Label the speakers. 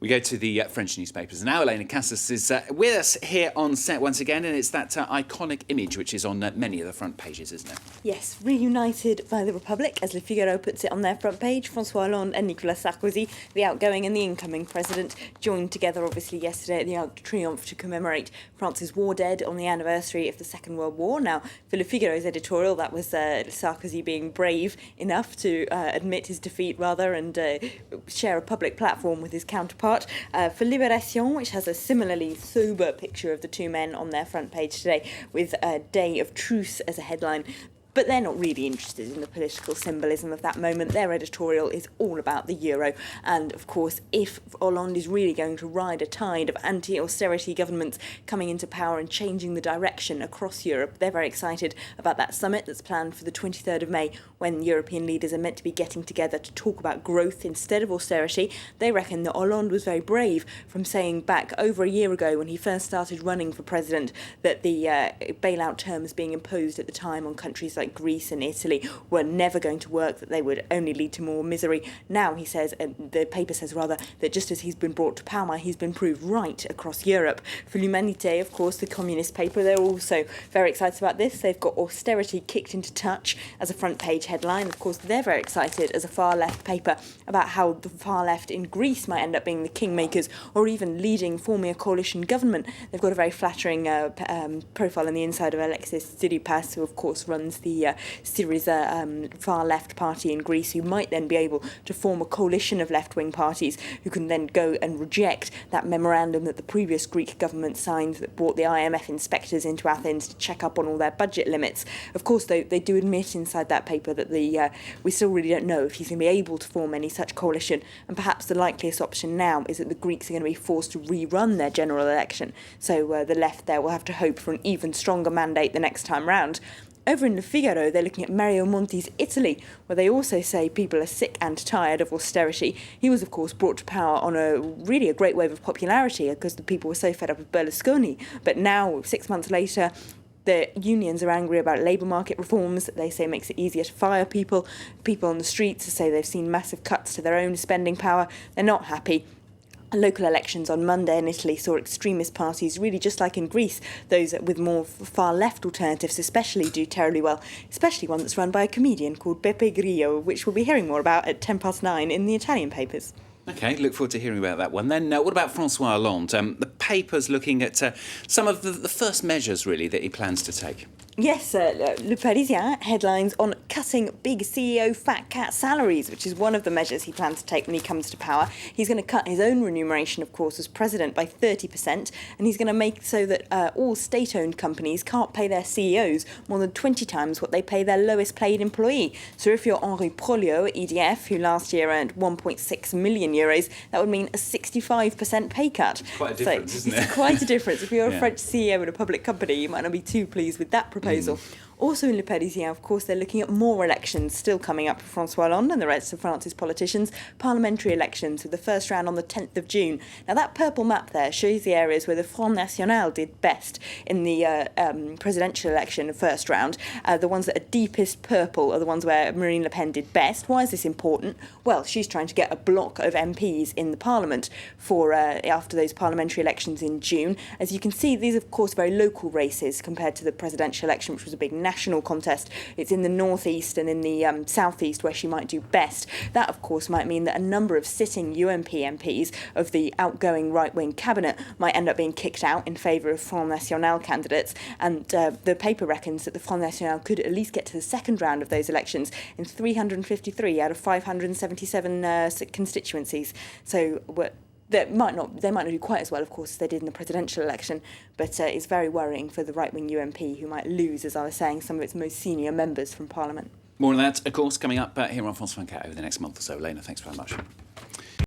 Speaker 1: We go to the French newspapers. Now Elena Casas is with us here on set once again, and it's that iconic image which is on many of the front pages, isn't it?
Speaker 2: Yes, reunited by the Republic, as Le Figaro puts it on their front page. François Hollande and Nicolas Sarkozy, the outgoing and the incoming president, joined together obviously yesterday at the Arc de Triomphe to commemorate France's war dead on the anniversary of the Second World War. Now, for Le Figaro's editorial, that was Sarkozy being brave enough to admit his defeat, rather, and share a public platform with his counterpart. For Libération, which has a similarly sober picture of the two men on their front page today, with a day of truce as a headline. But they're not really interested in the political symbolism of that moment. Their editorial is all about the euro. And, of course, if Hollande is really going to ride a tide of anti-austerity governments coming into power and changing the direction across Europe, they're very excited about that summit that's planned for the 23rd of May, when European leaders are meant to be getting together to talk about growth instead of austerity. They reckon that Hollande was very brave from saying back over a year ago, when he first started running for president, that the bailout terms being imposed at the time on countries like Greece and Italy were never going to work, that they would only lead to more misery. Now he says, the paper says rather, that just as he's been brought to power, he's been proved right across Europe. For L'Humanité, of course, the communist paper, they're also very excited about this. They've got austerity kicked into touch as a front page headline. Of course, they're very excited as a far left paper about how the far left in Greece might end up being the kingmakers or even leading, forming a coalition government. They've got a very flattering profile on the inside of Alexis Tsipras, who of course runs the Syriza far left party in Greece, who might then be able to form a coalition of left-wing parties who can then go and reject that memorandum that the previous Greek government signed that brought the IMF inspectors into Athens to check up on all their budget limits. Of course, though, they do admit inside that paper that we still really don't know if he's going to be able to form any such coalition, and perhaps the likeliest option now is that the Greeks are going to be forced to rerun their general election. So the left there will have to hope for an even stronger mandate the next time round. Over in Le Figaro, they're looking at Mario Monti's Italy, where they also say people are sick and tired of austerity. He was, of course, brought to power on a great wave of popularity because the people were so fed up with Berlusconi. But now, 6 months later, the unions are angry about labour market reforms that they say makes it easier to fire people. People on the streets say they've seen massive cuts to their own spending power. They're not happy. Local elections on Monday in Italy saw extremist parties, really just like in Greece, those with more far-left alternatives especially do terribly well, especially one that's run by a comedian called Beppe Grillo, which we'll be hearing more about at 9:10 in the Italian papers.
Speaker 1: OK, look forward to hearing about that one. Then what about François Hollande? The paper's looking at some of the first measures, really, that he plans to take.
Speaker 2: Yes, Le Parisien headlines on cutting big CEO fat cat salaries, which is one of the measures he plans to take when he comes to power. He's going to cut his own remuneration, of course, as president by 30%, and he's going to make so that all state-owned companies can't pay their CEOs more than 20 times what they pay their lowest-paid employee. So if you're Henri Proliot at EDF, who last year earned 1.6 million euros, that would mean a 65% pay cut.
Speaker 1: It's quite a difference, isn't it?
Speaker 2: It's quite a difference. If you're a
Speaker 1: Yeah.
Speaker 2: French CEO in a public company, you might not be too pleased with that proposal. Also in Le Parisien, of course, they're looking at more elections still coming up for François Hollande and the rest of France's politicians. Parliamentary elections with the first round on the 10th of June. Now, that purple map there shows the areas where the Front National did best in the presidential election first round. The ones that are deepest purple are the ones where Marine Le Pen did best. Why is this important? Well, she's trying to get a block of MPs in the Parliament for after those parliamentary elections in June. As you can see, these are, of course, very local races compared to the presidential election, which was a big national contest. It's in the northeast and in the southeast where she might do best. That, of course, might mean that a number of sitting UMP MPs of the outgoing right-wing cabinet might end up being kicked out in favour of Front National candidates. And the paper reckons that the Front National could at least get to the second round of those elections in 353 out of 577 constituencies. So they might not do quite as well, of course, as they did in the presidential election, but it's very worrying for the right-wing UMP, who might lose, as I was saying, some of its most senior members from Parliament.
Speaker 1: More on that, of course, coming up here on France 24 over the next month or so. Elena, thanks very much.